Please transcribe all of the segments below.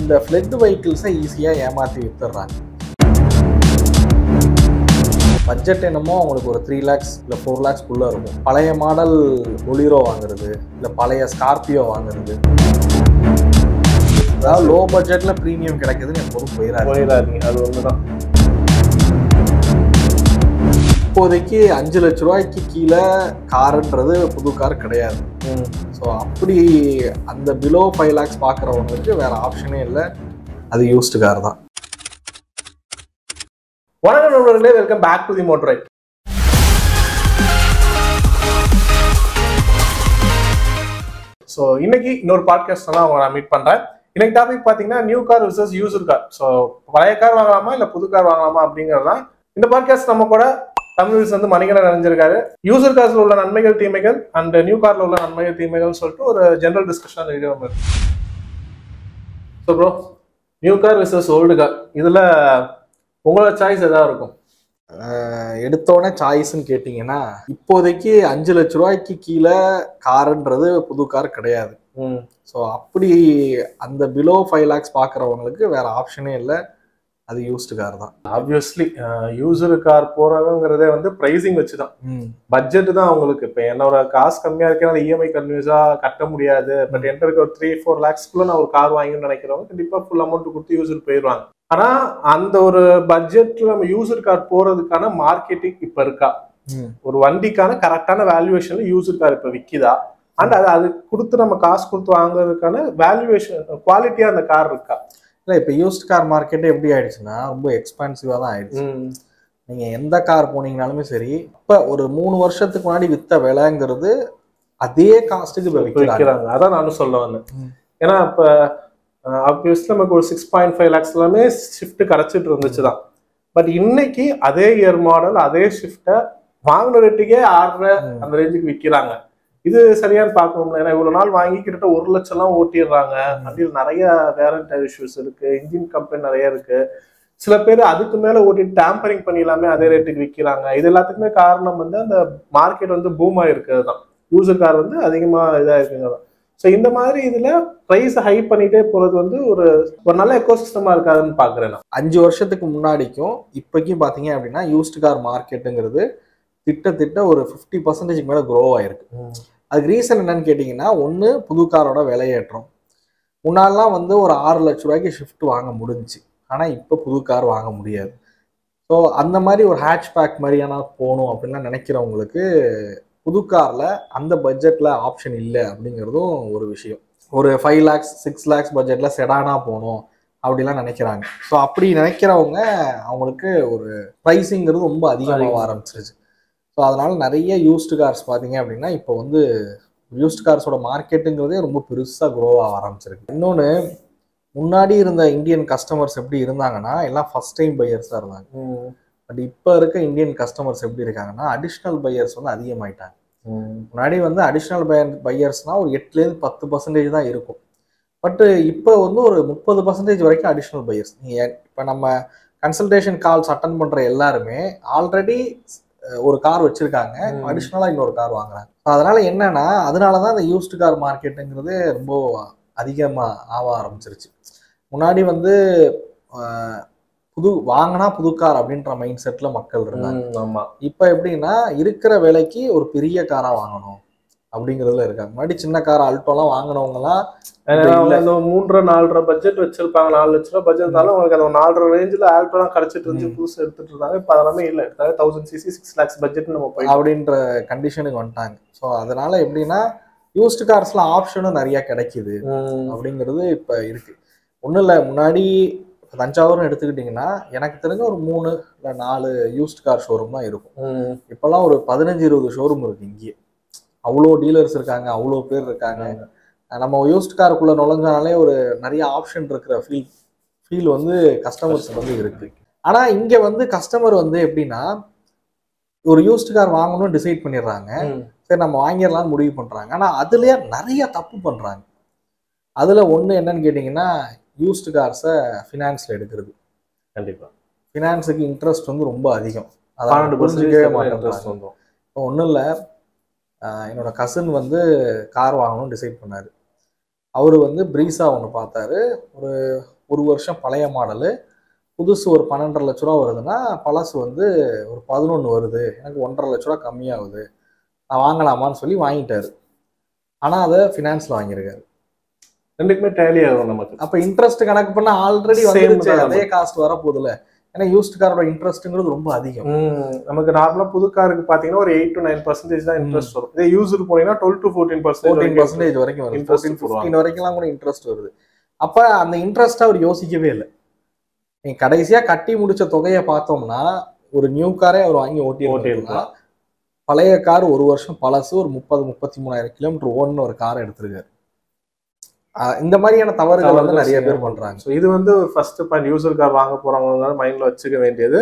இந்த ஃப்ளட் வெஹிக்கிள்ஸை ஈஸியாக ஏமாற்றி வித்துடுறாங்க. பட்ஜெட் என்னமோ அவங்களுக்கு ஒரு 3 lakhs இல்லை 4 lakhsக்குள்ளே இருக்கும். பழைய மாடல் பொலிரோ வாங்குறது, இல்லை பழைய ஸ்கார்பியோ வாங்குறது, அதாவது லோ பட்ஜெட்டில் ப்ரீமியம் கிடைக்குதுன்னு எப்போதும் போயிடாதீங்க. அது ஒன்று தான். இப்போதைக்கு 5 லட்ச ரூபாய்க்கு கீழே காருன்றது புது கார் கிடையாது. ஸோ அப்படி அந்த பிலோ 5 lakhs பார்க்குறவங்களுக்கு வேற ஆப்ஷனே இல்லை, அது யூஸ்டு கார் தான். வணக்கம் நண்பர்களே, welcome back to the motor ride. So இன்னைக்கு இன்னொரு பாட்காஸ்ட் தான் உங்களை நான் மீட் பண்ணுறேன். இன்னைக்கு டாபிக் பார்த்தீங்கன்னா new car versus used car. So பழைய கார் வாங்கலாமா இல்லை புது கார் வாங்கலாமா அப்படிங்கிறது தான் இந்த பாட்காஸ்ட். நம்ம கூட தமிழ் வந்து மணிகண்டன் அறிஞ்சிருக்காரு. யூசர் கார்ஸ்ல உள்ள நன்மைகள் தீமைகள் அண்ட் நியூ கார்ல உள்ள நன்மைகள் தீமைகள் சொல்லிட்டு ஒரு ஜெனரல் டிஸ்கஷன் இருக்கு. So bro, new car versus old car, இதுல உங்களோட சாய்ஸ் எதாவது இருக்கும்? எடுத்தோடனே சாய்ஸ்ன்னு கேட்டிங்கன்னா, இப்போதைக்கு 5 லட்ச ரூபாய்க்கு கீழே காருன்றது புது கார் கிடையாது. ஸோ அப்படி அந்த பிலோ 5 lakhs பார்க்குறவங்களுக்கு வேற ஆப்ஷனே இல்லை, அது யூஸ்டு கார் தான். ஆப்வியஸ்லி யூசர் கார் போறவங்கிறதே வந்து பிரைசிங் வச்சுதான், பட்ஜெட் தான் அவங்களுக்கு. இப்போ என்னோட காசு கம்மியா இருக்கு, அந்த இஎம்ஐ கன்வியூஸா கட்ட முடியாது, பட் என்கிட்ட இருக்க ஒரு 3-4 lakhsக்குள்ள நான் ஒரு கார் வாங்கணும்னு நினைக்கிறவங்க கண்டிப்பா ஃபுல் அமௌண்ட் கொடுத்து யூசர் போயிடுவாங்க. ஆனா அந்த ஒரு பட்ஜெட்ல நம்ம யூசர் கார் போறதுக்கான மார்க்கெட்டிங் இப்ப இருக்கா? ஒரு வண்டிக்கான கரெக்டான வேல்யூவேஷன்ல யூசர் கார் இப்ப விக்குதா? அண்ட் அது கொடுத்து நம்ம காசு கொடுத்து வாங்குறதுக்கான வேல்யூவேஷன் குவாலிட்டியா அந்த கார் இருக்கா? இல்லை, இப்போ யூஸ்ட் கார் மார்க்கெட்டே எப்படி ஆயிடுச்சுன்னா ரொம்ப எக்ஸ்பென்சிவாக தான் ஆயிடுச்சு. நீங்கள் எந்த கார் போனீங்கனாலுமே சரி, இப்போ ஒரு 3 வருஷத்துக்கு முன்னாடி விற்ற விலைங்கிறது அதே காஸ்ட்டுக்கு இப்போ விற்கிறாங்க. அதான் நானும் சொல்ல வந்தேன். ஏன்னா இப்போ ஆப்வியஸ்லி நமக்கு ஒரு 6.5 lakhs எல்லாமே ஷிஃப்ட் கிடைச்சிட்டு இருந்துச்சு தான். பட் இன்னைக்கு அதே இயர் மாடல் அதே ஷிஃப்ட்டை வாங்கின ரேட்டுக்கே 6 அந்த ரேஞ்சுக்கு விற்கிறாங்க. இது சரியானு பார்க்கணும்ல. ஏன்னா இவ்வளவு நாள் வாங்கி கிட்ட 1 லட்சம் ஓட்டிடுறாங்க. வண்டியில் நிறைய வேரண்ட் இஷ்யூஸ் இருக்கு, இன்ஜின் கம்ப்ளைண்ட் நிறைய இருக்கு. சில பேர் அதுக்கு மேல ஓட்டிட்டு டேம்பரிங் பண்ணிடலாமே அதே ரேட்டுக்கு விற்கிறாங்க. இது எல்லாத்துக்குமே காரணம் வந்து அந்த மார்க்கெட் வந்து பூம் ஆயிருக்கிறது தான். யூசர் கார் வந்து அதிகமா இதா இருக்குங்க தான். ஸோ இந்த மாதிரி இதுல பிரைஸ் ஹை பண்ணிட்டே போறது வந்து ஒரு நல்ல எக்கோசிஸ்டமா இருக்காதுன்னு பாக்குறேன். 5 வருஷத்துக்கு முன்னாடிக்கும் இப்போக்கும் பாத்தீங்க அப்படின்னா யூஸ்டு கார் மார்க்கெட்டுங்கிறது திட்டத்திட்ட ஒரு 50% மேல க்ரோ ஆயிருக்கு. அதுக்கு ரீசன் என்னன்னு கேட்டிங்கன்னா, ஒன்று புது காரோட விலையேற்றம். முன்னாலாம் வந்து ஒரு 6 லட்ச ரூபாய்க்கு ஷிஃப்ட் வாங்க முடிஞ்சிச்சு, ஆனால் இப்போ புது கார் வாங்க முடியாது. ஸோ அந்த மாதிரி ஒரு ஹேட்ச்பேக் மாதிரியான போகணும் அப்படின்லாம் நினைக்கிறவங்களுக்கு புது காரில் அந்த பட்ஜெட்டில் ஆப்ஷன் இல்லை அப்படிங்கிறதும் ஒரு விஷயம். ஒரு 5 lakhs 6 lakhs பட்ஜெட்டில் செடானாக போகணும் அப்படிலாம் நினைக்கிறாங்க. ஸோ அப்படி நினைக்கிறவங்க அவங்களுக்கு ஒரு ப்ரைஸிங்கிறது ரொம்ப அதிகமாக ஆரம்பிச்சிருச்சு. ஸோ அதனால நிறைய யூஸ்டு கார்ஸ் பார்த்தீங்க அப்படின்னா இப்போ வந்து யூஸ்டு கார்ஸோட மார்க்கெட்டுங்கிறதே ரொம்ப பெருசாக க்ரோ ஆக ஆரம்பிச்சிருக்கு. இன்னொன்று, முன்னாடி இருந்த இந்தியன் கஸ்டமர்ஸ் எப்படி இருந்தாங்கன்னா எல்லாம் ஃபர்ஸ்ட் டைம் பையர்ஸாக இருந்தாங்க. பட் இப்போ இருக்க இந்தியன் கஸ்டமர்ஸ் எப்படி இருக்காங்கன்னா அடிஷ்னல் பையர்ஸ் வந்து அதிகமாயிட்டாங்க. முன்னாடி வந்து அடிஷ்னல் பையர்ஸ்னால் ஒரு 8-10% தான் இருக்கும். பட்டு இப்போ வந்து ஒரு 30% வரைக்கும் அடிஷ்னல் பையர்ஸ். நீங்கள் இப்போ நம்ம கன்சல்டேஷன் கால்ஸ் அட்டன் பண்ணுற எல்லாருமே ஆல்ரெடி ஒரு கார் வச்சிருக்காங்க, அடிஷ்னலா இன்னொரு கார் வாங்குறாங்க. அதனால என்னன்னா, அதனாலதான் இந்த யூஸ்டு கார் மார்க்கெட்டுங்கிறது ரொம்ப அதிகமா ஆக ஆரம்பிச்சிருச்சு. முன்னாடி வந்து புது கார் அப்படின்ற மைண்ட் செட்ல மக்கள் இருந்தாங்க. ஆமா, இப்ப எப்படின்னா இருக்கிற விலைக்கு ஒரு பெரிய காரா வாங்கணும் அப்படிங்கிறதுல இருக்காங்க. முன்னாடி சின்ன கார் ஆல்டோலாம் வாங்கினவங்கலாம் 3-4.5 பட்ஜெட் வச்சிருப்பாங்க. 4 லட்ச ரூபாய் பட்ஜெட் இருந்தாலும் அவங்களுக்கு அந்த 4.5 ரேஞ்சில் ஆல்டோலாம் கிடைச்சிட்டு இருந்துச்சு, புதுசு எடுத்துட்டு இருந்தாங்க. இப்போ அதெல்லாமே இல்லை, 1000cc 6 lakhs பட்ஜெட் நம்ம போய் அப்படின்ற கண்டிஷனுக்கு வந்துட்டாங்க. ஸோ அதனால எப்படின்னா யூஸ்டு கார்ஸ்ல ஆப்ஷனும் நிறைய கிடைக்குது அப்படிங்கிறது இப்ப இருக்கு. ஒன்றும் இல்லை, முன்னாடி தஞ்சாவூர்னு எடுத்துக்கிட்டிங்கன்னா எனக்கு தெரிஞ்ச ஒரு 3 இல்லை 4 யூஸ்டு கார் ஷோரூம் தான் இருக்கும். இப்போல்லாம் ஒரு 15-20 ஷோரூம் இருக்கு. இங்கேயே அவ்வளோ டீலர்ஸ் இருக்காங்க, அவ்வளோ பேர் இருக்காங்க. நம்ம யூஸ்டு காருக்குள்ள நுழைஞ்சாலே ஒரு நிறைய ஆப்ஷன் இருக்கிற ஃபீல் வந்து கஸ்டமர்ஸ்க்கு வந்து இருக்கு. ஆனா இங்க வந்து கஸ்டமர் வந்து எப்படின்னா ஒரு யூஸ்டு கார் வாங்கணும்னு டிசைட் பண்ணிடுறாங்க, சரி நம்ம வாங்கிடலாம்னு முடிவு பண்றாங்க. ஆனா அதுலயே நிறைய தப்பு பண்றாங்க. அதுல ஒண்ணு என்னன்னு கேட்டீங்கன்னா, யூஸ்டு கார்ஸை ஃபினான்ஸ்ல எடுக்கிறது. கண்டிப்பா ஃபினான்ஸுக்கு இன்ட்ரெஸ்ட் வந்து ரொம்ப அதிகம். அதான் புரிஞ்சுக்கவே மாட்டேன். ஒன்றும் இல்லை, என்னோட கசின் வந்து கார் வாங்கணும்னு டிசைட் பண்ணாரு. அவர் வந்து ப்ரீஸா ஒன்று பார்த்தாரு. ஒரு ஒரு வருஷம் பழைய மாடலு, புதுசு ஒரு 12.5 லட்ச ரூபா வருதுன்னா பழசு வந்து ஒரு 11 வருது, எனக்கு 1.5 லட்ச ரூபா கம்மியாகுது, நான் வாங்கலாமான்னு சொல்லி வாங்கிட்டாரு. ஆனா அதை ஃபினான்ஸ்ல வாங்கியிருக்காரு. ரெண்டுக்குமே டேலி ஆகும் நமக்கு. அப்ப இன்ட்ரெஸ்ட் கணக்கு பண்ண ஆல்ரெடி வந்துருச்சு, அதே காஸ்ட் வர போகுதுல. ஏன்னா யூஸ்ட் காரோட இன்ட்ரெஸ்ட்ங்கிறது ரொம்ப அதிகம். நமக்கு நார்மலா புது காருக்கு பாத்தீங்கன்னா ஒரு 8 to 9% தான் இன்ட்ரெஸ்ட் வரும். இதே யூஸ்டு போனீங்கன்னா 12 to 14% வரைக்கும் வரும். 14-15 வரைக்கும்லாம் கூட இன்ட்ரெஸ்ட் வருது. அப்ப அந்த இன்ட்ரெஸ்ட் அவர் யோசிக்கவே இல்லை. நீங்க கடைசியா கட்டி முடிச்ச தொகையை பார்த்தோம்னா ஒரு நியூ காரே அவர் வாங்கி ஓட்டிருக்கலாம். பழைய கார் ஒரு வருஷம் பழசு, ஒரு 30-33,000 கிலோமீட்டர் ஓடுன ஒரு காரை எடுத்திருக்காரு. இந்த மாதிரியான தவறுகள் வந்து நிறைய பேர் பண்றாங்க. ஸோ இது வந்து ஃபர்ஸ்ட் பாயிண்ட், யூசர் கார் வாங்க போறவங்க மைண்ட்ல வச்சுக்க வேண்டியது.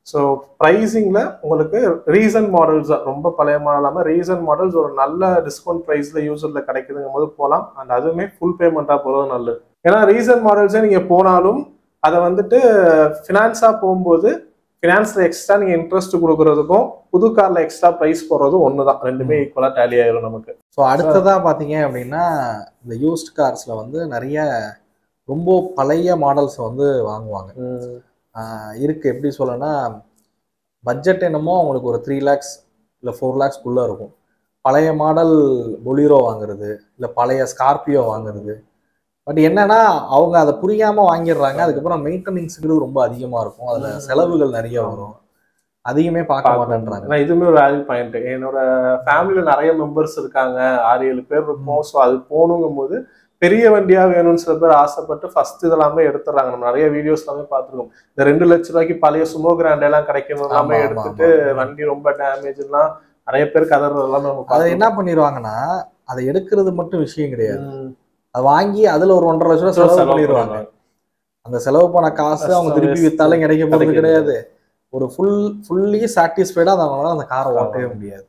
ஸோ ப்ரைஸிங்ல உங்களுக்கு ரீசன்ட் மாடல்ஸ், ரொம்ப பழைய மாடல் இல்லாமல் ரீசன்ட் மாடல்ஸ் ஒரு நல்ல டிஸ்கவுண்ட் ப்ரைஸ்ல யூசர்ல கிடைக்குதுங்கும் போது போகலாம். அண்ட் அதுவுமே ஃபுல் பேமெண்டா போகிறது நல்லது. ஏன்னா ரீசன்ட் மாடல்ஸே நீங்க போனாலும் அதை வந்துட்டு ஃபினான்ஸா போகும்போது ஃபினான்ஸ்ல எக்ஸ்ட்ரா நீங்க இன்ட்ரெஸ்ட் கொடுக்கறதுக்கும் புது கார்ல எக்ஸ்ட்ரா பிரைஸ் போடுறதும் ஒண்ணுதான், ரெண்டுமே ஈக்குவலா டேலி ஆயிரும் நமக்கு. ஸோ அடுத்ததா பாத்தீங்க அப்படின்னா இந்த யூஸ்ட் கார்ஸ்ல வந்து நிறைய ரொம்ப பழைய மாடல்ஸ் வந்து வாங்குவாங்க. இருக்கு, எப்படி சொல்லனா பட்ஜெட் என்னமோ அவங்களுக்கு ஒரு 3 lakhs இல்லை 4 lakhsக்குள்ள இருக்கும். பழைய மாடல் பொலிரோ வாங்குறது, இல்லை பழைய ஸ்கார்பியோ வாங்குறது. பட் என்னன்னா அவங்க அதை புரியாம வாங்கிடுறாங்க. அதுக்கப்புறம் மெயின்டெனன்ஸுங்கிறது ரொம்ப அதிகமா இருக்கும், அதுல செலவுகள் நிறைய வரும், அதிகமே பார்க்க மாட்டேன்றாங்க. இதுவுமே ஒரு வேல்யூ பாயிண்ட். என்னோட ஃபேமிலியில நிறைய மெம்பர்ஸ் இருக்காங்க, 6-7 பேர் இருக்கும். ஸோ அது போகணுங்கும் போது பெரிய வண்டியா வேணும்னு சில பேர் ஆசைப்பட்டு ஃபர்ஸ்ட் இதெல்லாமே எடுத்துறாங்க. நம்ம நிறைய வீடியோஸ் எல்லாமே பார்த்துருக்கோம். இந்த 2 லட்ச ரூபாய்க்கு பழைய சுமோ கிராண்ட் எல்லாம் கிடைக்கணும் எல்லாமே எடுத்துட்டு வண்டி ரொம்ப டேமேஜ் எல்லாம் நிறைய பேர் கதறதெல்லாம் நம்ம அதை என்ன பண்ணிடுவாங்கன்னா, அதை எடுக்கிறது மட்டும் விஷயம் கிடையாது, அதை வாங்கி அதுல ஒரு 1.5 லட்ச ரூபா செலவு பண்ணிடுவாங்க. அந்த செலவு பண்ண காசு அவங்க திருப்பி வித்தாலும் கிடைக்க போறது கிடையாது. ஒரு ஃபுல்லி சாட்டிஸ்ஃபைடா அவங்களால அந்த காரை ஓட்டவே முடியாது.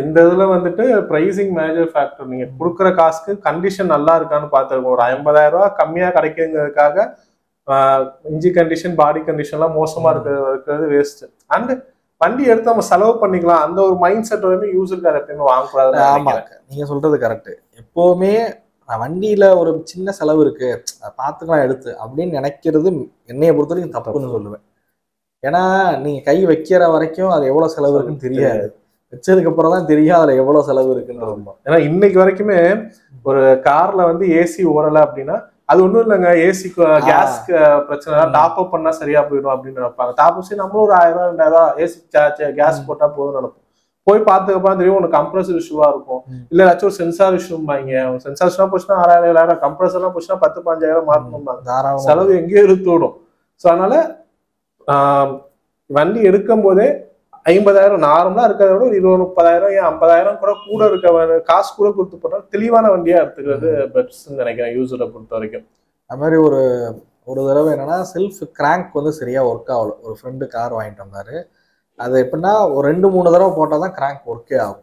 இந்த இதுல வந்துட்டு பிரைசிங் மேஜர் ஃபேக்டர். நீங்க கொடுக்குற காசுக்கு கண்டிஷன் நல்லா இருக்கான்னு பார்த்துருக்கோம். ஒரு 50,000 ரூபாய் கம்மியா கிடைக்குங்கிறதுக்காக இன்ஜின் கண்டிஷன், பாடி கண்டிஷன்லாம் மோசமா இருக்கிறது வேஸ்ட். அண்ட் வண்டி எடுத்து நம்ம செலவு பண்ணிக்கலாம், அந்த ஒரு மைண்ட் செட் வந்து யூசர் கார் எப்பயுமே வாங்கக்கூடாது. ஆமா, நீங்க சொல்றது கரெக்ட். எப்பவுமே வண்டியில ஒரு சின்ன செலவு இருக்கு, பார்த்துக்கலாம் எடுத்து அப்படின்னு நினைக்கிறது என்னைய பொறுத்த வரைக்கும் தப்புன்னு சொல்லுவேன். ஏன்னா நீங்க கை வைக்கிற வரைக்கும் அது எவ்வளவு செலவு இருக்குன்னு தெரியாது, வச்சதுக்கு அப்புறம் தான் தெரியும் அதுல எவ்வளவு செலவு இருக்குன்னு. ஏன்னா இன்னைக்கு வரைக்குமே ஒரு கார்ல வந்து ஏசி ஓடல அப்படின்னா அது ஒண்ணும் இல்லைங்க, ஏசி கேஸ்க்கு பிரச்சனை, டாப் அப் பண்ணா சரியா போயிடும் அப்படின்னு நினைப்பாங்க. டாப் அப் நம்மளும் ஒரு 1000 2000 ஏசி கேஸ் போட்டா போதும்னு நினைப்போம். போய் பார்த்துக்கப்புறம் தெரியும் உனக்கு கம்ப்ரஸர் இஷ்யூவா இருக்கும், இல்ல ஏதாச்சும் ஒரு சென்சார் இஷ்யூம்பாங்க. சென்சார் இஷ்யூ போச்சுன்னா 6000 7000, கம்ப்ரஸர் எல்லாம் போச்சுன்னா 10-15,000 மாற்றணும்பாங்க. செலவு எங்கேயோ இழுத்துடும். ஸோ அதனால வண்டி எடுக்கும் போதே 50,000 நார்மலா இருக்கிறத விட ஒரு 20-30,000 ஏன் 50,000 கூட இருக்க காசு கூட கொடுத்து போட்டா தெளிவான வண்டியா எடுத்துக்கிறது பெஸ்ட்னு நினைக்கிறேன் யூசரை பொறுத்த வரைக்கும். அது மாதிரி ஒரு தடவை என்னன்னா செல்ஃப் கிராங்க் வந்து சரியா ஒர்க் ஆகல. ஒரு ஃப்ரெண்டு கார் வாங்கிட்டு வந்தாரு. அது எப்படின்னா ஒரு 2-3 தடவை போட்டால் தான் கிராங்க் ஒர்க்கே ஆகும்.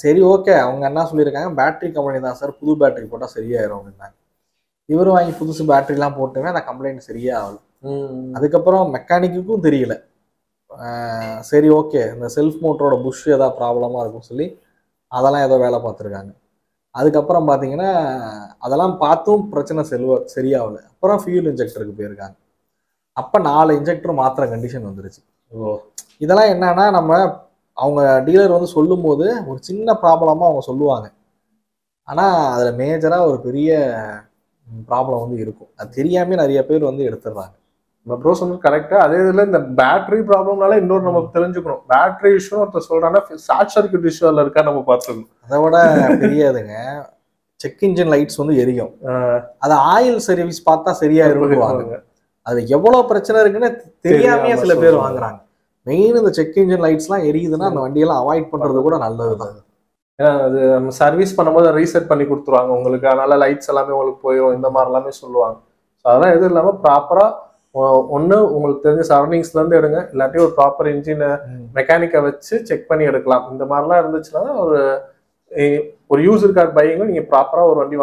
சரி ஓகே, அவங்க என்ன சொல்லியிருக்காங்க, பேட்டரி கம்பெனி தான் சார், புது பேட்டரி போட்டால் சரியாயிரும் அப்படின்னாங்க. இவரும் வாங்கி புதுசு பேட்டரிலாம் போட்டுமே அந்த கம்ப்ளைண்ட் சரியே ஆகல. அதுக்கப்புறம் மெக்கானிக்குக்கும் தெரியல. சரி ஓகே, இந்த செல்ஃப் மோட்டரோட புஷ் ஏதாவது ப்ராப்ளமாக இருக்கும்னு சொல்லி அதெல்லாம் ஏதோ வேலை பார்த்துருக்காங்க. அதுக்கப்புறம் பார்த்தீங்கன்னா அதெல்லாம் பார்த்தும் பிரச்சனை சரியாகல. அப்புறம் ஃபியூல் இன்ஜெக்டருக்கு போயிருக்காங்க. அப்போ 4 இன்ஜெக்டர் மாத்திர கண்டிஷன் வந்துருச்சு. இதெல்லாம் என்னன்னா நம்ம அவங்க டீலர் வந்து சொல்லும் போது ஒரு சின்ன ப்ராப்ளமாக அவங்க சொல்லுவாங்க, ஆனால் அதில் மேஜராக ஒரு பெரிய ப்ராப்ளம் வந்து இருக்கும். அது தெரியாமல் நிறைய பேர் வந்து எடுத்துடுறாங்க. நம்ம ப்ரோ சொன்னது கரெக்டா. அதே இதில் இந்த பேட்டரி ப்ராப்ளம்னால இன்னொரு நம்ம தெரிஞ்சுக்கணும், பேட்டரி இஷ்யூ ஒருத்தர் சொல்றாங்கன்னா ஷார்ட் சர்க்யூட் இஷ்யூல இருக்கா நம்ம பார்த்துக்கணும். அதை விட தெரியாதுங்க, செக் இன்ஜின் லைட்ஸ் வந்து எரியும், அதை ஆயில் சர்வீஸ் பார்த்தா சரியா இருக்குவாங்க. அது எவ்வளவு பிரச்சனை இருக்குன்னு தெரியாமையே சில பேர் வாங்குறாங்க. மெயின் இந்த செக் இன்ஜின் லைட்ஸ்லாம் எரியுதுன்னா அந்த வண்டியெல்லாம் அவாய்ட் பண்றது கூட நல்லதுதான். ஏன்னா அது நம்ம சர்வீஸ் பண்ணும்போது ரீசெட் பண்ணி கொடுத்துருவாங்க உங்களுக்கு, அதனால லைட்ஸ் எல்லாமே உங்களுக்கு போயிடும், இந்த மாதிரி எல்லாமே சொல்லுவாங்க. ஸோ அதெல்லாம் எதுவும் இல்லாமல் ப்ராப்பரா ஒன்று உங்களுக்கு தெரிஞ்ச சரௌண்டிங்ஸ்ல இருந்து எடுங்க, இல்லாட்டி ஒரு ப்ராப்பர் இன்ஜினை மெக்கானிக்கை வச்சு செக் பண்ணி எடுக்கலாம். இந்த மாதிரிலாம் இருந்துச்சுன்னா ஒரு யூசர் கார் பையிங்கும் நீங்க ப்ராப்பரா ஒரு வண்டி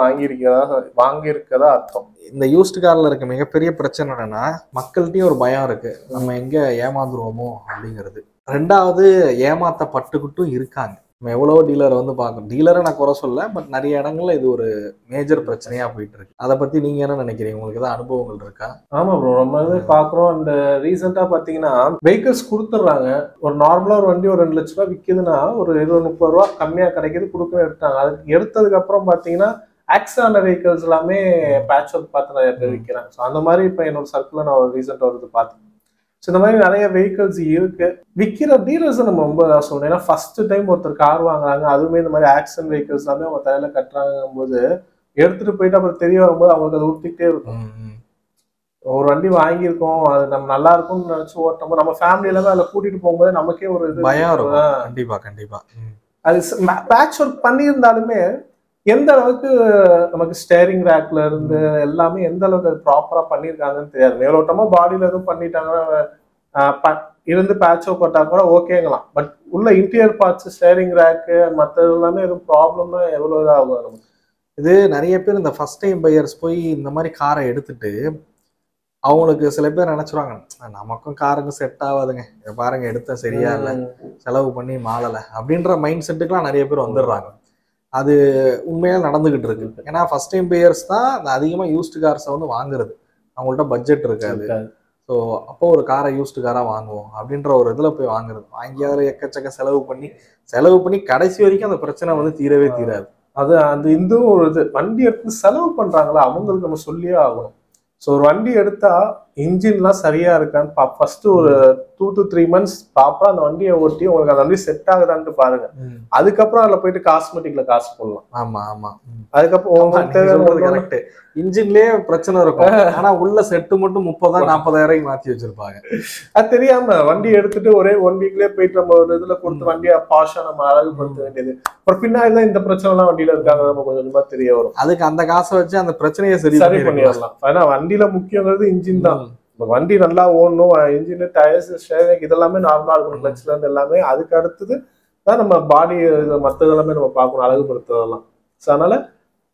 வாங்கியிருக்கதா அர்த்தம். இந்த யூஸ்டு கார்ல இருக்க மிகப்பெரிய பிரச்சனை என்னன்னா, மக்கள்கிட்டயும் ஒரு பயம் இருக்கு, நம்ம எங்க ஏமாந்துருவோமோ அப்படிங்கிறது. ரெண்டாவது ஏமாத்தப்பட்டுக்கிட்டும் இருக்காங்க. நம்ம எவ்வளோ டீலரை வந்து பார்க்கணும். டீலரை நான் குறை சொல்ல, பட் நிறைய இடங்கள்ல இது ஒரு மேஜர் பிரச்சனையா போயிட்டு இருக்கு. அதை பத்தி நீங்க என்ன நினைக்கிறீங்க? உங்களுக்கு ஏதாவது அனுபவங்கள் இருக்கா? ஆமா ப்ரோ, நம்ம வந்து பாக்குறோம். அந்த ரீசெண்டா பாத்தீங்கன்னா வெஹிக்கிள்ஸ் கொடுத்துட்றாங்க. ஒரு நார்மலா ஒரு வண்டி ஒரு 2 லட்ச ரூபா விற்குதுன்னா ஒரு 20-30 ரூபா கம்மியா கிடைக்குது, கொடுக்க எடுத்தாங்க. அதுக்கு எடுத்ததுக்கு அப்புறம் பாத்தீங்கன்னா ஆக்ஸான வெஹிக்கிள்ஸ் எல்லாமே பேட்ச் ஒர்க் பார்த்து நிறைய பேர் விற்கிறாங்க. ஸோ அந்த மாதிரி இப்போ என்னோட சர்க்கிள் நான் ஒரு ரீசெண்டாக வருது பார்த்தேன். ஸோ இந்த மாதிரி நிறைய வெஹிக்கிள்ஸ் இருக்கு. விற்கிற டீலர்ஸ் நம்ம ரொம்ப சொல்றேன். ஏன்னா ஃபர்ஸ்ட் டைம் ஒருத்தர் கார் வாங்குறாங்க, அதுவுமே இந்த மாதிரி ஆக்சன் வெஹிக்கிள்ஸ் எல்லாமே அவங்க தலையில கட்டுறாங்கும் போது எடுத்துட்டு போயிட்டு அப்புறம் தெரிய வரும்போது அவங்களுக்கு அதை ஊற்றிக்கிட்டே இருக்கும். ஒரு வண்டி வாங்கியிருக்கோம், அது நம்ம நல்லா இருக்கும்னு நினைச்சு ஓட்டும் நம்ம ஃபேமிலி எல்லாமே அதில் கூட்டிட்டு போகும்போது நமக்கே ஒரு இது பயம் இருக்கும். கண்டிப்பா கண்டிப்பா. அது பேட்ச் ஒர்க் பண்ணியிருந்தாலுமே எந்த அளவுக்கு நமக்கு ஸ்டேரிங் ரேக்ல இருந்து எல்லாமே எந்த அளவுக்கு ப்ராப்பரா பண்ணியிருக்காங்கன்னு தெரியாது. மேலோட்டமா பாடியில எதுவும் பண்ணிட்டாங்கன்னா இருந்து பேட்சோ போட்டா கூட ஓகேங்களாம். பட் உள்ள இன்டீரியர் பார்ட்ஸ், ஸ்டேரிங் ரேக்கு மற்றது எல்லாமே எதுவும் ப்ராப்ளம்னா எவ்வளவு ஆகும் நமக்கு. இது நிறைய பேர் இந்த ஃபர்ஸ்ட் டைம் பையர்ஸ் போய் இந்த மாதிரி காரை எடுத்துட்டு அவங்களுக்கு சில பேர் நினைச்சுருவாங்க, நமக்கும் காருக்கு செட் ஆகாதுங்க, பாருங்க எடுத்த சரியா இல்லை, செலவு பண்ணி மாளலை அப்படின்ற மைண்ட் செட்டுக்குலாம் நிறைய பேர் வந்துடுறாங்க. அது உண்மையாக நடந்துகிட்டு இருக்கு. ஏன்னா ஃபர்ஸ்ட் டைம் பேயர்ஸ் தான் அதிகமாக யூஸ்டு கார்ஸை வந்து வாங்குறது. அவங்கள்ட்ட பட்ஜெட் இருக்காது. ஸோ அப்போ ஒரு காரை யூஸ்டு காராக வாங்குவோம் அப்படின்ற ஒரு இதில் போய் வாங்குறது. வாங்கி அதில் எக்கச்சக்க செலவு பண்ணி கடைசி வரைக்கும் அந்த பிரச்சனை வந்து தீரவே தீராது. அது அந்த இதுவும் ஒரு இது வண்டி எடுத்து செலவு பண்ணுறாங்களா அவங்களுக்கு நம்ம சொல்லியே ஆகணும். ஸோ ஒரு வண்டி எடுத்தா இன்ஜின்லாம் சரியா இருக்கான்னு ஃபர்ஸ்ட் ஒரு 2 to 3 months ப்ராப்பரா அந்த வண்டியை ஓட்டி உங்களுக்கு அந்த வண்டி செட் ஆகுதான்னு பாருங்க. அதுக்கப்புறம் அதுல போயிட்டு காஸ்மெட்டிக்ல காசு போடலாம். ஆமா ஆமா. அதுக்கப்புறம் கரெக்ட். இன்ஜின்லயே பிரச்சனை இருக்கும், ஆனா உள்ள செட்டு மட்டும் 30,000-40,000 மாத்தி வச்சிருப்பாங்க. அது தெரியாம வண்டி எடுத்துட்டு ஒரே 1 வீக்லயே போயிட்டு நம்ம ஒரு இதுல கொடுத்து வண்டியை பாஷா நம்ம அழகுபடுத்த வேண்டியது. அப்புறம் பின்னாடிதான் இந்த பிரச்சனை எல்லாம் வண்டியில இருக்காங்க நம்ம கொஞ்சம் கொஞ்சமா தெரிய வரும். அதுக்கு அந்த காசை வச்சு அந்த பிரச்சனையை சரி பண்ணிடலாம். ஏன்னா வண்டியில முக்கியங்கிறது இன்ஜின் தான். வண்டி நல்லா ஓடணும், இன்ஜின், டயர்ஸ், ஸ்டேரிங் இதெல்லாமே நார்மலா இருக்கணும், கிளச்ல இருந்து எல்லாமே. அதுக்கு அடுத்தது தான் நம்ம பாடி மற்றது எல்லாமே நம்ம பார்க்கணும், அழகுபடுத்துறதெல்லாம். ஸோ அதனால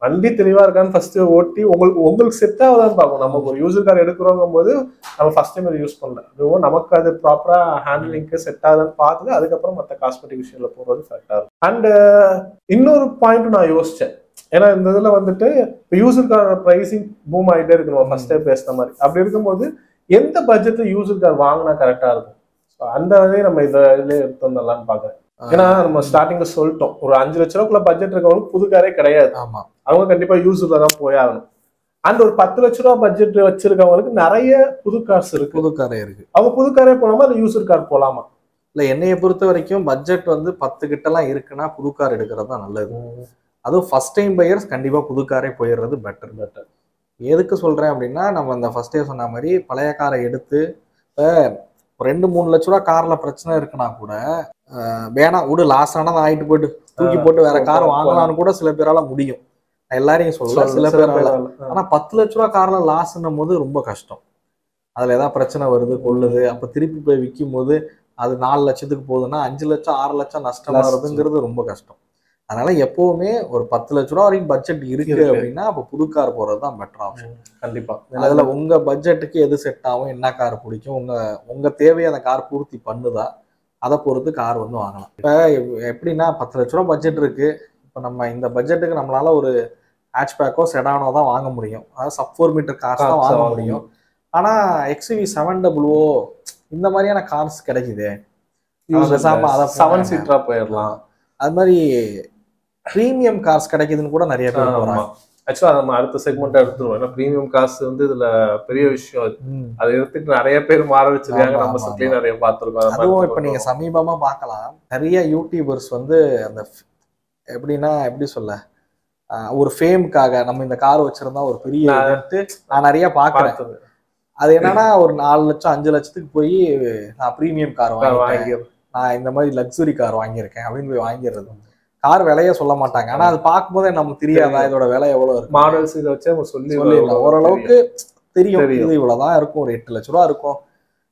வண்டி தெளிவா இருக்கான்னு ஃபர்ஸ்ட் ஓட்டி உங்களுக்கு செட் ஆகுதான்னு பார்க்கணும். நம்ம ஒரு யூசர் கார் எடுக்கிறோங்கும் போது நம்ம ஃபர்ஸ்ட் டைம் அதை யூஸ் பண்ணல, அதுவும் நமக்கு அது ப்ராப்பரா ஹேண்ட்லிங்க்கு செட் ஆகுதான்னு பார்த்துட்டு அதுக்கப்புறம் மற்ற காஸ்மெட்டிக் விஷயம்ல போகிறது கரெக்டாக இருக்கும். அண்ட் இன்னொரு பாயிண்ட் நான் யோசிச்சேன். ஏன்னா இந்த இதுல வந்துட்டு யூசர் கார் பிரைசிங் பூம் ஆகிட்டே இருக்கணும் ஃபர்ஸ்ட் டைம் பேசுற மாதிரி. அப்படி இருக்கும்போது எந்த பட்ஜெட்ல யூசர் கார் வாங்கினா கரெக்டா இருக்கும், அந்த வகையை நம்ம இதுல எடுத்து வந்துடலாம்னு பாக்குறேன். ஏன்னா நம்ம ஸ்டார்டிங்ல சொல்லிட்டோம், ஒரு 5 லட்ச ரூபாய்க்குள்ள பட்ஜெட் இருக்கவங்களுக்கு புது காரே கிடையாது. ஆமா, அவங்க கண்டிப்பா யூசர்ல தான் போய் ஆகணும். அந்த ஒரு 10 லட்ச ரூபாய் பட்ஜெட் வச்சிருக்கவங்களுக்கு நிறைய புது கார்ஸ் இருக்கு, புது காரே இருக்கு. அவங்க புது காரே போலாமா இல்ல யூசர் கார் போலாமா? இல்ல, என்னைய பொறுத்த வரைக்கும் பட்ஜெட் வந்து 10 கிட்ட எல்லாம் இருக்குன்னா புது கார் எடுக்கிறது தான் நல்லது. அதுவும் ஃபர்ஸ்ட் டைம் பையர்ஸ் கண்டிப்பா புது காரே போயிடுறது பெட்டர். எதுக்கு சொல்றேன் அப்படின்னா, நம்ம இந்த ஃபர்ஸ்டே சொன்ன மாதிரி பழைய காரை எடுத்து இப்போ 2-3 லட்ச ரூபா கார்ல பிரச்சனை இருக்குன்னா கூட வேணாம் விடு, லாஸ் ஆனது ஆயிட்டு போயிட்டு தூக்கி போட்டு வேற கார் வாங்கலாம்னு கூட சில பேரால முடியும். எல்லாரையும் சொல்லல, சில பேரால. ஆனா 10 லட்ச ரூபா கார்ல லாஸ்ன்னும் போது ரொம்ப கஷ்டம். அதுல ஏதாவது பிரச்சனை வருது, கொள்ளுது, அப்ப திருப்பி போய் விற்கும் போது அது 4 லட்சத்துக்கு போகுதுன்னா 5 லட்சம் 6 லட்சம் நஷ்டம் வருதுங்கிறது ரொம்ப கஷ்டம். அதனால எப்பவுமே ஒரு 10 லட்ச ரூபா வரைக்கும் பட்ஜெட் இருக்கு அப்படின்னா அப்ப புது கார் போறது தான் பெட்டர் ஆப்ஷன். கண்டிப்பா. அதுல உங்க பட்ஜெட்டுக்கு எது செட் ஆகும், என்ன கார் பிடிக்கும், உங்க தேவையை அந்த கார் பூர்த்தி பண்ணுதா, அதை பொறுத்து கார் வந்து வாங்கலாம். இப்ப எப்படின்னா 10 லட்ச ரூபா பட்ஜெட் இருக்கு. இப்ப நம்ம இந்த பட்ஜெட்டுக்கு நம்மளால ஒரு ஹேட்ச்பேக்கோ செடானோ தான் வாங்க முடியும், அதாவது சப் 4 மீட்டர் கார்ஸ் தான் வாங்க முடியும். ஆனா XUV 700 இந்த மாதிரியான கார்ஸ் கிடைக்குது, 7 சீட்டரா போயிடலாம். அது மாதிரி பிரீமியம் கார்ஸ் கிடைக்குதுன்னு கூட நிறைய பேர் போறாங்க. ஆக்சுவலா நம்ம அடுத்த செக்மெண்ட் எடுத்துருவோம். ஏன்னா பிரீமியம் கார்ஸ் வந்து இதுல பெரிய விஷயம். அதை எடுத்துட்டு நிறைய பேர் மாற வச்சிருக்காங்க, நம்ம சப்ளை நிறைய பார்த்துருக்கோம். அதுவும் இப்ப நீங்க சமீபமா பார்க்கலாம், நிறைய யூடியூபர்ஸ் வந்து அந்த எப்படின்னா எப்படி சொல்ல, ஒரு ஃபேமுக்காக நம்ம இந்த கார் வச்சிருந்தா ஒரு பெரிய நான் நிறைய பாக்குறேன். அது என்னன்னா ஒரு 4 லட்சம் 5 லட்சத்துக்கு போய் நான் பிரீமியம் கார் வாங்கி, நான் இந்த மாதிரி லக்ஸுரி கார் வாங்கியிருக்கேன் அப்படின்னு போய் வாங்கிடுறது. கார் விலைய சொல்ல மாட்டாங்க, ஆனா அது பார்க்கும்போதே நமக்கு தெரியாதா இதோட விலை எவ்வளவு இருக்கு, மாடல்ஸ் இதை வச்சு நம்ம சொல்லிடலாம். ஓரளவுக்கு தெரியும் இது இவ்வளவுதான் இருக்கும், ஒரு 8 லட்ச ரூபா இருக்கும்.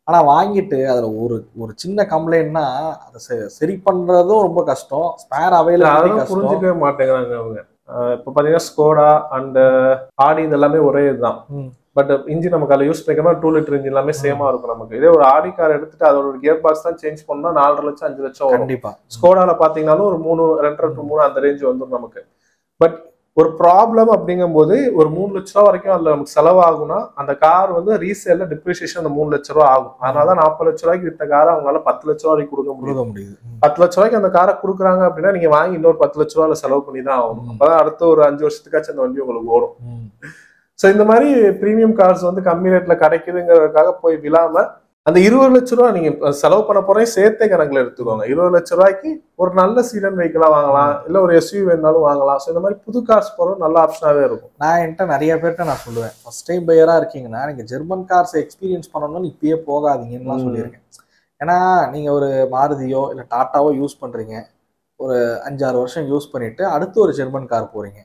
ஆனா வாங்கிட்டு அதுல ஒரு சின்ன கம்ப்ளைண்ட்னா அதை சரி பண்றதும் ரொம்ப கஷ்டம், ஸ்பேர் அவைலபிலிட்டி புரிஞ்சுக்கவே மாட்டேங்கிறாங்க அவங்க. இப்ப பாத்தீங்கன்னா ஸ்கோடா அண்ட் ஆடி இது எல்லாமே ஒரே இதுதான். பட் இன்ஜின் நமக்கு அதில் யூஸ் பண்ணிக்கணும் 2 லிட்டர் இன்ஜின் எல்லாமே சேமா இருக்கும் நமக்கு. இதே ஒரு ஆடி கார் எடுத்துட்டு அதோட ஒரு கியர் பாக்ஸ் தான் சேஞ்ச் பண்ணா 4.5 லட்சம் 5 லட்சம் வரும். கண்டிப்பா. ஸ்கோடால பாத்தீங்கன்னாலும் ஒரு 3 2.5 to 3 அந்த ரேஞ்ச் வந்துடும் நமக்கு. பட் ஒரு ப்ராப்ளம் அப்படிங்கும்போது ஒரு 3 லட்ச ரூபா வரைக்கும் அதுல நமக்கு செலவாகும்னா அந்த கார் வந்து ரீசேல்ல டிப்ரிசியேஷன் அந்த 3 லட்ச ரூபா ஆகும். அதனாலதான் 40 லட்ச ரூபாய்க்கு வித்த காரை அவங்களால 10 லட்ச ரூபாய்க்கு கொடுக்க முடியுது. 10 லட்ச ரூபாய்க்கு அந்த காரை கொடுக்குறாங்க அப்படின்னா நீங்க வாங்கி இன்னொரு 10 லட்ச ரூபாய் செலவு பண்ணி தான் ஆகும். அப்பதான் அடுத்த ஒரு 5 வருஷத்துக்காச்சும் அந்த வண்டி உங்களுக்கு ஓடும். ஸோ இந்த மாதிரி ப்ரீமியம் கார்ஸ் வந்து கம்மி ரேட்ல கிடைக்குதுங்கிறதுக்காக போய் விழாம அந்த 20 லட்ச ரூபா நீங்க செலவு பண்ண போறேன் சேர்த்தே கணக்குல எடுத்துக்கோங்க. 20 லட்ச ரூபாய்க்கு ஒரு நல்ல சீடன் வெஹிக்கிளா வாங்கலாம், இல்ல ஒரு எஸ்யூவி வேணாலும் வாங்கலாம். ஸோ இந்த மாதிரி புது கார்ஸ் போறது நல்ல ஆப்ஷனாவே இருக்கும். நான் என்கிட்ட நிறைய பேர்கிட்ட நான் சொல்லுவேன், ஃபர்ஸ்ட் டைம் பையரா இருக்கீங்கன்னா நீங்க ஜெர்மன் கார்ஸ் எக்ஸ்பீரியன்ஸ் பண்ணணும்னு இப்பயே போகாதீங்கன்னு சொல்லியிருக்கேன். ஏன்னா நீங்க ஒரு மாருதியோ இல்ல டாட்டாவோ யூஸ் பண்றீங்க, ஒரு 5-6 வருஷம் யூஸ் பண்ணிட்டு அடுத்து ஒரு ஜெர்மன் கார் போறீங்க,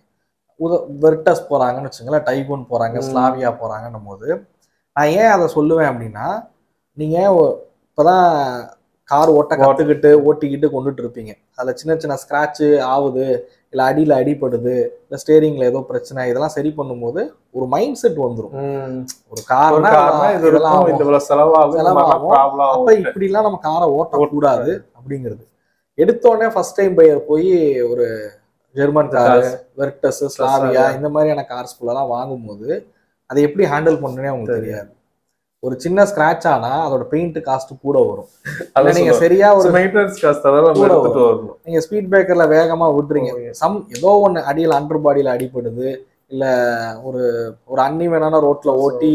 வெர்டஸ் போறாங்கன்னு வச்சுங்களேன், டைகூன் போறாங்க, ஸ்லாவியா போறாங்கன்னும் போது நான் ஏன் அதை சொல்லுவேன் அப்படின்னா, நீங்க இப்பதான் கார் ஓட்ட கத்துக்கிட்டு ஓட்டிக்கிட்டு கொண்டுட்டு இருப்பீங்க, அதுல சின்ன சின்ன ஸ்கிராட்சு ஆகுது, இல்ல அடியில அடிப்படுது, இல்ல ஸ்டேரிங்ல ஏதோ பிரச்சனை, இதெல்லாம் சரி பண்ணும்போது ஒரு மைண்ட் செட் வந்துடும். ஒரு கார்னா அப்ப இப்படி எல்லாம் நம்ம காரை ஓட்டக்கூடாது அப்படிங்கிறது. எடுத்தோடனே ஃபர்ஸ்ட் டைம் பையர் போய் ஒரு ஜெர்மன் கார், வெர்டஸ், ஸ்லாவியா இந்த மாதிரியான கார்ஸ் ஃபுல்லெல்லாம் வாங்கும்போது அதை எப்படி ஹேண்டில் பண்ணுறேனே உங்களுக்கு தெரியாது. ஒரு சின்ன ஸ்கிராட்ச் ஆனா அதோட பெயிண்ட் காஸ்ட் கூட வரும். நீங்க சரியா ஒரு மெயின்டெனன்ஸ் காஸ்ட் வரும். நீங்க ஸ்பீட் பிரேக்கர்ல வேகமா விட்டுறீங்க, ஏதோ ஒண்ணு அடியில் அண்டர் பாடியில அடிப்படுது, இல்ல ஒரு ஒரு அன்னிவனான ரோட்ல ஓட்டி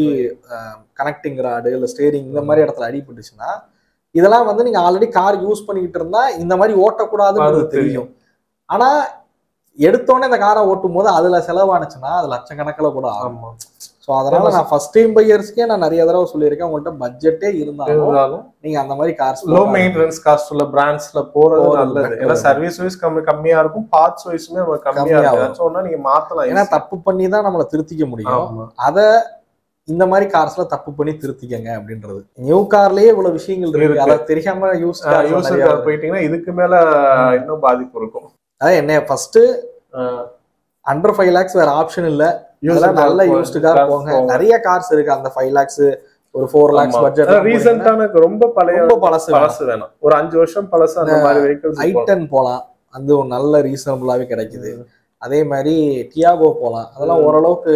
கனெக்டிங் ராடு இல்ல ஸ்டேரிங் இந்த மாதிரி இடத்துல அடிபட்டுச்சுன்னா, இதெல்லாம் வந்து நீங்க ஆல்ரெடி கார் யூஸ் பண்ணிக்கிட்டு இருந்தா இந்த மாதிரி ஓட்டக்கூடாதுன்னு தெரியும். ஆனா எடுத்தோடனே இந்த காரை ஓட்டும் போது அதுல செலவானுச்சுன்னா அது லட்சக்கணக்கில் கூட ஆகும். ஸோ அதனால நான் ஃபர்ஸ்ட் டைம் பையர்ஸ்க்கே நான் நிறைய தடவை சொல்லியிருக்கேன், உங்கள்கிட்ட பட்ஜெட்டே இருந்தாலும் நீங்க அந்த மாதிரி கார்ஸ் லோ மெயின்டெனன்ஸ் காஸ்ட் உள்ள பிராண்ட்ஸ்ல போறது நல்லது. ஏன்னா சர்வீஸ் வைஸ் கம்மியா இருக்கும், பார்ட்ஸ் வைஸுமே கம்மியா இருக்கும். நீங்க மாத்தலாம், ஏன்னா தப்பு பண்ணி தான் நம்மளை திருத்திக்க முடியும். அதை இந்த மாதிரி கார்ஸ்ல தப்பு பண்ணி திருத்திக்கங்க அப்படின்றது. நியூ கார்லயே இவ்வளவு விஷயங்கள் இருக்கு, அதை தெரியாம யூஸ் கார் போயிட்டீங்கன்னா இதுக்கு மேல இன்னும் பாதிப்பு இருக்கும். அதான் என்ன ஃபர்ஸ்ட் அண்டர் 5 lakhs வேற ஆப்ஷன் இல்ல, நல்ல யூஸ்டு கார் போங்க. நிறைய கார்ஸ் இருக்கு அந்த 5 lakhs, ஒரு 4 lakhs பட்ஜெட். ரீசன்ட்டான ரொம்ப பழசு வேணும், ஒரு 5 வருஷம் பழசு அந்த மாதிரி வெஹிக்கிள்ஸ். i10 போலாம், அது ஒரு நல்ல ரீசனபிளாவே கிடைக்குது. அதே மாதிரி டியாகோ போலாம், அதெல்லாம் ஓரளவுக்கு.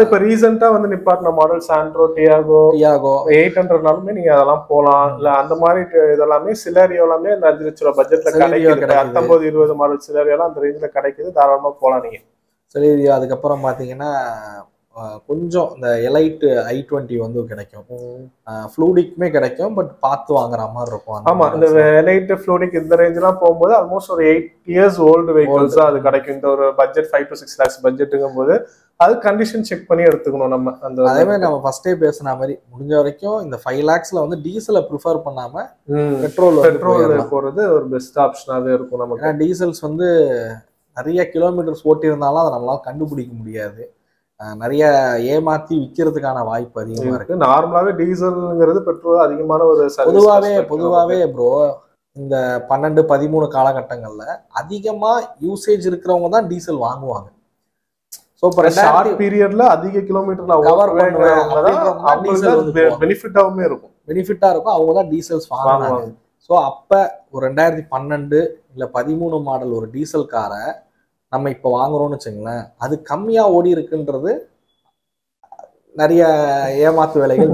இப்ப ரீசெண்டா வந்து நிப்பாட்டின மாடல் சாண்ட்ரோ, டியாகோ 800நாலுமே நீங்க அதெல்லாம் போலாம். இல்ல அந்த மாதிரி இதெல்லாமே சிலரியோ எல்லாமே இந்த 5 லட்ச ரூபாய் பட்ஜெட்ல கிடைக்குது. 19-20 மாடல் சிலரியெல்லாம் அந்த ரேஞ்சில கிடைக்குது, தாராளமா போலாம் நீங்க. சிலரியோ அதுக்கப்புறம் பாத்தீங்கன்னா கொஞ்சம் இந்த எலைட் i20 வந்து கிடைக்கும், ஃப்ளூடிக்குமே கிடைக்கும், பட் பார்த்து வாங்குற மாதிரி இருக்கும். ஆமா, இந்த எலைட் ஃப்ளூடிக் இந்த ரேஞ்செல்லாம் போகும்போது ஆல்மோஸ்ட் ஒரு 8 years ஓல்டு வெஹிக்கிள்ஸ் அது கிடைக்கும். இந்த ஒரு பட்ஜெட் 5 to 6 lakhs பட்ஜெட்டுங்கும் போது அது கண்டிஷன் செக் பண்ணி எடுத்துக்கணும் நம்ம. அந்த அதே மாதிரி நம்ம ஃபர்ஸ்டே பேசின மாதிரி முடிஞ்ச வரைக்கும் இந்த 5 lakhsல வந்து டீசலை ப்ரிஃபர் பண்ணாம பெட்ரோல் போறது ஒரு பெஸ்ட் ஆப்ஷனாவே இருக்கும் நமக்கு. டீசல்ஸ் வந்து நிறைய கிலோமீட்டர்ஸ் ஓட்டி இருந்தாலும் அதை நம்மளால கண்டுபிடிக்க முடியாது, நிறைய ஏமாத்தி விற்கிறதுக்கான வாய்ப்பு அதிகமா இருக்கு. நார்மலாவே டீசல்ங்கிறது பெட்ரோல் அதிகமான ஒரு பொதுவாவே ப்ரோ இந்த 12-13 காலகட்டங்கள்ல அதிகமா யூசேஜ் இருக்கிறவங்க தான் டீசல் வாங்குவாங்க. சோ இப்போ ஷார்ட் பீரியட்ல அதிக கிலோமீட்டர்ல கவர் பெனிஃபிட்டாவுமே இருக்கும், பெனிஃபிட்டா இருக்கும், அவங்க தான் டீசல்ஸ் வாங்குவாங்க. ஸோ அப்ப ஒரு 2012 இல்ல 13 மாடல் ஒரு டீசல் காரை நம்ம இப்ப வாங்குறோம்னு வச்சுங்களேன், அது கம்மியா ஓடி இருக்குன்றது நிறைய ஏமாத்து வேலைகள்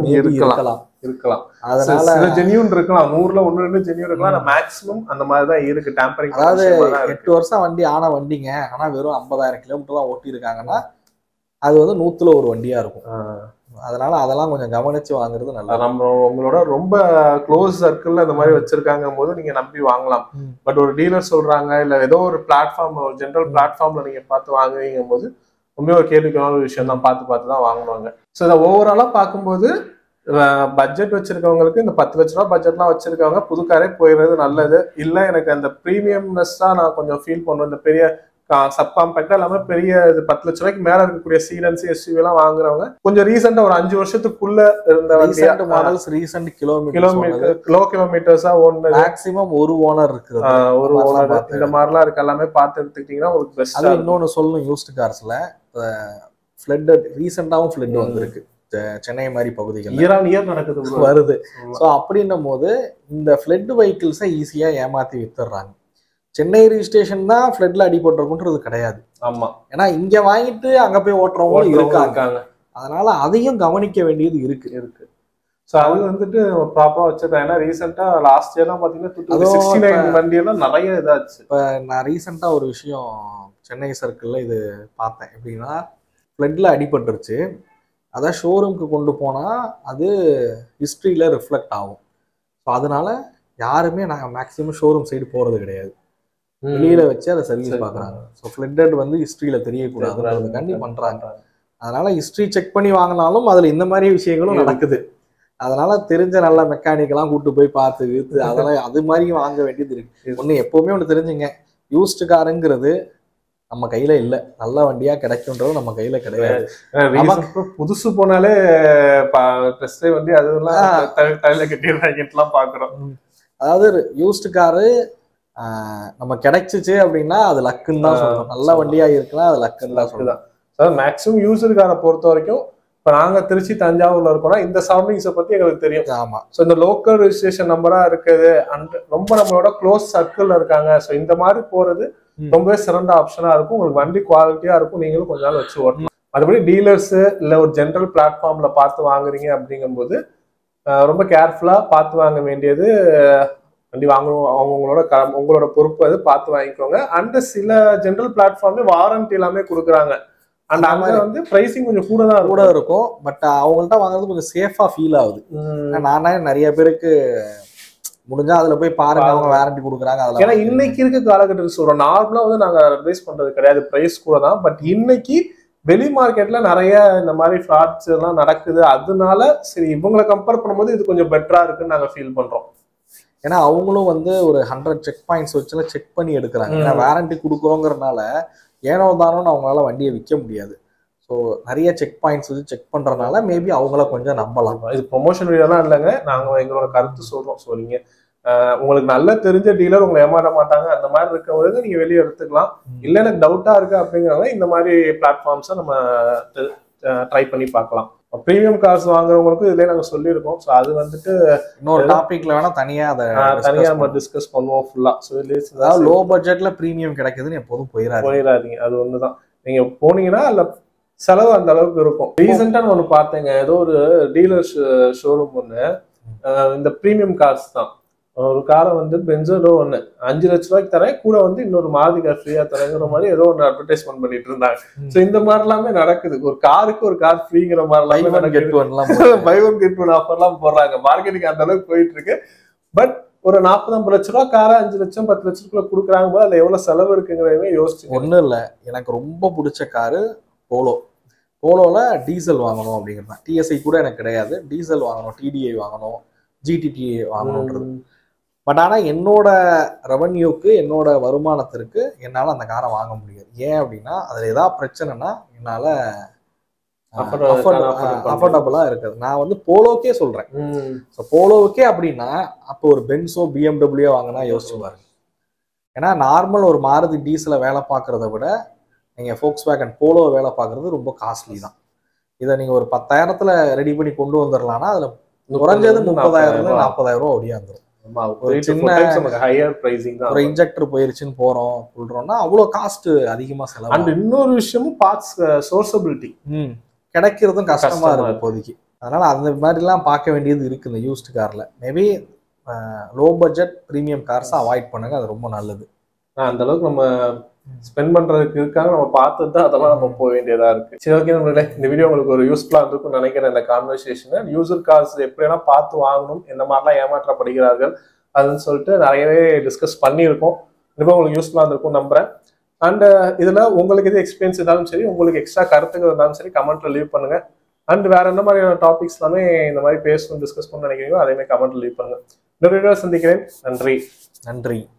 இருக்கலாம். அதனால ஜென்யூன் இருக்கலாம், 100ல 1-2 ஜென்யூன் இருக்கலாம், மேக்ஸிமம் அந்த மாதிரி தான் இருக்கு. டேம்பரிங், அதாவது 8 வருஷம் வண்டி ஆன வண்டிங்க, ஆனா வெறும் 50,000 கிலோமீட்டர் தான் ஓட்டி இருக்காங்கன்னா அது வந்து 100ல ஒரு வண்டியா இருக்கும். அதனால அதெல்லாம் கொஞ்சம் கவனிச்சு வாங்குறது நல்லா. நம்ம உங்களோட ரொம்ப க்ளோஸ் சர்க்கிள்ல இந்த மாதிரி வச்சிருக்காங்க போது நீங்க நம்பி வாங்கலாம். பட் ஒரு டீலர் சொல்றாங்க இல்ல ஏதோ ஒரு பிளாட்ஃபார்ம், ஒரு ஜென்ரல் பிளாட்ஃபார்ம்ல நீங்க பார்த்து வாங்குவீங்க போது ரொம்ப ஒரு கேள்விக்கான ஒரு விஷயம் தான், பார்த்து தான் வாங்குவாங்க. ஸோ இதை ஓவராலா பார்க்கும்போது பட்ஜெட் வச்சிருக்கவங்களுக்கு இந்த 10 லட்ச ரூபாய் பட்ஜெட்லாம் வச்சிருக்கவங்க புதுக்காரே போயிடுறது நல்லது. இல்ல எனக்கு அந்த ப்ரீமியம்னஸ் தான் நான் கொஞ்சம் ஃபீல் பண்ணுவேன், இந்த பெரிய சப் காம்பேக்டா இல்லாம பெரிய 10 லட்ச ரூபாய்க்கு மேல இருக்கக்கூடிய சீடன்ஸ் எஸ்யூவி எல்லாம் வாங்குறவங்க கொஞ்சம் ரீசெண்டா ஒரு 5 வருஷத்துக்குள்ள இருந்த மாடல்ஸ், ரீசெண்ட் லோ கிலோமீட்டர்ஸா ஓடுன மேக்ஸிமம் ஒரு ஓனர் இருக்கு, ஒரு ஓனர் இந்த மாதிரிலாம் இருக்கு. எல்லாமே பார்த்து எடுத்துக்கிட்டீங்கன்னா உங்களுக்கு பெஸ்ட். இன்னொன்னு சொல்லணும், யூஸ்டு கார்ஸ்ல ஃப்ளட் ரீசெண்டாவும் ஃப்ளட் வந்திருக்கு. சென்னை மாதிரி பகுதிகள் இயர் ஆன் இயர் நடக்குது bro. வருது. ஸோ அப்படின்னும் போது இந்த ஃப்ளட் வெஹிக்கிள்ஸை ஈஸியா ஏமாத்தி வித்துடுறாங்க. சென்னை ரிஜிஸ்ட்ரேஷன் தான் ஃப்ளட்ல அடிபட்டிருக்குன்றது கிடையாது. ஆமா, ஏன்னா இங்க வாங்கிட்டு அங்க போய் ஓட்டுறவங்களும் இருக்காங்க. இருக்காங்க. அதனால அதையும் கவனிக்க வேண்டியது இருக்கு. ஸோ அது வந்துட்டு ப்ராப்பரா வச்சிருக்காங்க. ஏன்னா ரீசெண்டா லாஸ்ட் இயர்லாம் பாத்தீங்கன்னா 69 வண்டி எல்லாம் நிறைய இதாச்சு. இப்போ நான் ரீசெண்டா ஒரு விஷயம் சென்னை சர்க்கிள்ல இது பார்த்தேன். எப்படின்னா ஃப்ளட்ல அடிபட்டுருச்சு, அதான் ஷோரூம்க்கு கொண்டு போனா அது ஹிஸ்ட்ரியில ரிஃப்ளெக்ட் ஆகும். ஸோ அதனால யாருமே நாங்கள் மேக்ஸிமம் ஷோரூம் சைடு போறது கிடையாது, வெளியில வச்சு அதை சர்வீஸ் பார்க்குறாங்க. ஸோ ஃப்ளட்டட் வந்து ஹிஸ்ட்ரியில தெரியக்கூடாதுன்றதுக்காண்டி பண்றாங்க. அதனால ஹிஸ்ட்ரி செக் பண்ணி வாங்கினாலும் அதுல இந்த மாதிரி விஷயங்களும் நடக்குது. அதனால தெரிஞ்ச நல்ல மெக்கானிக்கெல்லாம் கூட்டு போய் பார்த்து வித்து அதெல்லாம் அது மாதிரியும் வாங்க வேண்டியது இருக்கு. ஒன்று எப்பவுமே ஒன்று தெரிஞ்சுங்க, யூஸ்டு காருங்கிறது நம்ம கையில இல்லை, நல்ல வண்டியா கிடைக்கும்ன்றது நம்ம கையில கிடையாது. புதுசு போனாலே வண்டி அதெல்லாம் தலையில கட்டிடுறாங்கலாம் பாக்குறோம். அதாவது யூஸ்டு காரு நம்ம கிடைச்சிச்சு அப்படின்னா அது லக்குன்னு தான் சொல்லணும். நல்ல வண்டியா இருக்குன்னா அது லக்குன்னு தான் சொல்லலாம். மேக்ஸிமம் யூசர் காரை பொறுத்த வரைக்கும் இப்போ நாங்கள் திருச்சி தஞ்சாவூர்ல இருக்கோம்னா இந்த சரௌண்டிங்ஸை பத்தி எங்களுக்கு தெரியும். ஆமா. ஸோ இந்த லோக்கல் ரெஜிஸ்ட்ரேஷன் நம்பரா இருக்குது அண்ட் ரொம்ப நம்மளோட க்ளோஸ் சர்க்கிள்ல இருக்காங்க. ஸோ இந்த மாதிரி போறது ரொம்பவே சிறந்த ஆப்ஷனா இருக்கும். உங்களுக்கு வண்டி குவாலிட்டியா இருக்கும், நீங்களும் கொஞ்ச நாள் வச்சு ஓட்டலாம். மற்றபடி டீலர்ஸ் இல்லை ஒரு ஜென்ரல் பிளாட்ஃபார்ம்ல பார்த்து வாங்குறீங்க அப்படிங்கும்போது ரொம்ப கேர்ஃபுல்லா பார்த்து வாங்க வேண்டியது. வண்டி வாங்கணும் உங்களோட பொறுப்பு, அது பார்த்து வாங்கிக்கோங்க. அண்ட் சில ஜென்ரல் பிளாட்ஃபார்ம்ல வாரண்டி எல்லாமே கொடுக்குறாங்க. அண்ட் அங்க வந்து பிரைசிங் கொஞ்சம் கூட இருக்கும். பட் அவங்கள்ட்ட வாங்குறது கொஞ்சம் சேஃபா ஃபீல் ஆகுது. நானே நிறைய பேருக்கு முடிஞ்சா அதுல போய் பாருங்க, அவங்க வாரண்டி கொடுக்குறாங்க. அதெல்லாம் ஏன்னா இன்னைக்கு இருக்க காலகட்டத்தில் சொல்றோம், நார்மலா வந்து நாங்க அட்வைஸ் பண்றது கிடையாது, பிரைஸ் கூட தான். பட் இன்னைக்கு வெளி மார்க்கெட்ல நிறைய இந்த மாதிரி ஃப்ராட்ஸ் எல்லாம் நடக்குது. அதனால சரி இவங்களை கம்பேர் பண்ணும்போது இது கொஞ்சம் பெட்டரா இருக்குன்னு நாங்க ஃபீல் பண்றோம். ஏன்னா அவங்களும் வந்து ஒரு 100 செக் பாயிண்ட்ஸ் வச்சுலாம் செக் பண்ணி எடுக்கிறாங்க. ஏன்னா வாரண்டி கொடுக்குறோங்கிறதுனால ஏனோ தானோன்னு அவங்களால வண்டியை விற்க முடியாது. ஸோ நிறைய செக் பாயிண்ட்ஸ் வச்சு செக் பண்றதுனால மேபி அவங்கள கொஞ்சம் நம்பலாம். இது ப்ரொமோஷன் வீடியோலாம் இல்லைங்க, நாங்கள் எங்களோட கருத்து சொல்றோம். ஸோ நீங்க உங்களுக்கு நல்ல தெரிஞ்ச டீலர் உங்களை ஏமாற மாட்டாங்க, அந்த மாதிரி இருக்கவங்க நீங்க வெளியே எடுத்துக்கலாம். இல்லை எனக்கு டவுட்டா இருக்கு அப்படிங்கிறவங்க இந்த மாதிரி பிளாட்ஃபார்ம்ஸை நம்ம ட்ரை பண்ணி பார்க்கலாம். ப்ரீமியம் கார்ஸ் வாங்குறவங்களுக்கும் இதுலயே நாங்கள் சொல்லியிருக்கோம். ஸோ அது வந்துட்டு இன்னொரு டாபிக்ல வேணா தனியா நம்ம டிஸ்கஸ் பண்ணுவோம் ஃபுல்லா. ஸோ அதாவது லோ பட்ஜெட்ல ப்ரீமியம் கிடைக்குதுன்னு எப்போதும் போயிடாதீங்க. அது ஒண்ணுதான். நீங்க போனீங்கன்னா அதுல செலவு அந்த அளவுக்கு இருக்கும். ரீசெண்டா நான் ஒண்ணு பார்த்தேங்க, ஏதோ ஒரு டீலர் ஷோரூம் ஒண்ணு, இந்த ப்ரீமியம் கார்ஸ் தான். ஒரு காரை வந்து பென்சோ ஒண்ணு 5 லட்ச ரூபாய்க்கு தரேன், கூட வந்து இன்னொரு மாருதி கார் ஃப்ரீயா தரேங்கிற மாதிரி ஏதோ ஒன்று அட்வர்டைஸ்மெண்ட் பண்ணிட்டு இருந்தாங்க. ஸோ இந்த மாதிரி எல்லாமே நடக்குது. ஒரு காருக்கு ஒரு கார் ஃப்ரீங்கிற மாதிரி பை ஒன் கெட் ஒன் ஆஃபர்லாம் போடுறாங்க. மார்க்கெட்டிங் அந்த அளவுக்கு போயிட்டு இருக்கு. பட் ஒரு 40-50 லட்ச ரூபா காரை 5 லட்சம் 10 லட்சத்துக்குள்ள கொடுக்குறாங்க போது அதுல எவ்வளவு செலவு இருக்குங்கிறதே யோசிச்சு. ஒன்றும் இல்லை, எனக்கு ரொம்ப பிடிச்ச காரு போலோல டீசல் வாங்கணும் அப்படிங்கிறது. டிஎஸ்ஐ கூட எனக்கு கிடையாது, டீசல் வாங்கணும், டிடிஐ வாங்கணும், ஜிடிடி வாங்கணுன்றது. பட் ஆனால் என்னோட ரெவன்யூக்கு என்னோட வருமானத்திற்கு என்னால் அந்த காரை வாங்க முடியாது. ஏன் அப்படின்னா அதில் ஏதாவது பிரச்சனைனா என்னால் அஃபோர்டபுளாக இருக்குது. நான் வந்து போலோக்கே சொல்கிறேன். ஸோ போலோவுக்கே அப்படின்னா அப்போ ஒரு பென்ஸோ பிஎம்டபிள்யூ வாங்கினா யோசிச்சு பாருங்க. ஏன்னா நார்மல் ஒரு மாருதி டீசலை வேலை பார்க்குறத விட நீங்கள் ஃபோக்ஸ்வேகன் போலோ வேலை பார்க்குறது ரொம்ப காஸ்ட்லி தான். இதை நீங்கள் ஒரு 10,000த்துல ரெடி பண்ணி கொண்டு வந்துடலாம்னா அதில் குறைஞ்சது 30,000 40,000 ரூபா ஒடியாந்துடும். ஒரு சின்ன ஒரு இன்ஜெக்டர் போயிருச்சுன்னு சொல்றோம்னா அவ்வளோ காஸ்ட் அதிகமாக செலவு. அண்ட் இன்னொரு விஷயமும் பார்ட்ஸ் சோர்சபிலிட்டி கிடைக்கிறதும் கஷ்டமா இருக்கு இப்போதைக்கு. அதனால அந்த மாதிரிலாம் பார்க்க வேண்டியது இருக்கு இந்த யூஸ்டு கார்ல. மேபி லோ பட்ஜெட் ப்ரீமியம் கார்ஸை அவாய்ட் பண்ணுங்க, அது ரொம்ப நல்லது. அந்த அளவுக்கு நம்ம ஸ்பெண்ட் பண்றதுக்கு இருக்காங்க, நம்ம பார்த்து தான் அதெல்லாம் நம்ம போக வேண்டியதா இருக்கு. சரி, ஓகே நம்மளே இந்த வீடியோ உங்களுக்கு ஒரு யூஸ்ஃபுல்லா இருக்கும்னு நினைக்கிறேன். இந்த கான்வர்சேஷன் யூசர் கார்ஸ் எப்படியெல்லாம் பார்த்து வாங்கணும், எந்த மாதிரிலாம் ஏமாற்றப்படுகிறார்கள் அதுன்னு சொல்லிட்டு நிறையவே டிஸ்கஸ் பண்ணியிருக்கோம். கண்டிப்பாக உங்களுக்கு யூஸ்ஃபுல்லா இருந்திருக்கும் நம்புறேன். அண்ட் இதுல உங்களுக்கு எது எக்ஸ்பீரியன்ஸ் இருந்தாலும் சரி, உங்களுக்கு எக்ஸ்ட்ரா கருத்துக்கள் இருந்தாலும் சரி கமெண்ட்ல லீவ் பண்ணுங்க. அண்ட் வேற என்ன மாதிரியான டாபிக்ஸ் எல்லாமே இந்த மாதிரி பேசணும் டிஸ்கஸ் பண்ண நினைக்கிறீங்களோ அதே மாதிரி கமெண்ட்ல லீவ் பண்ணுங்க. இந்த வீடியோ சந்திக்கிறேன். நன்றி.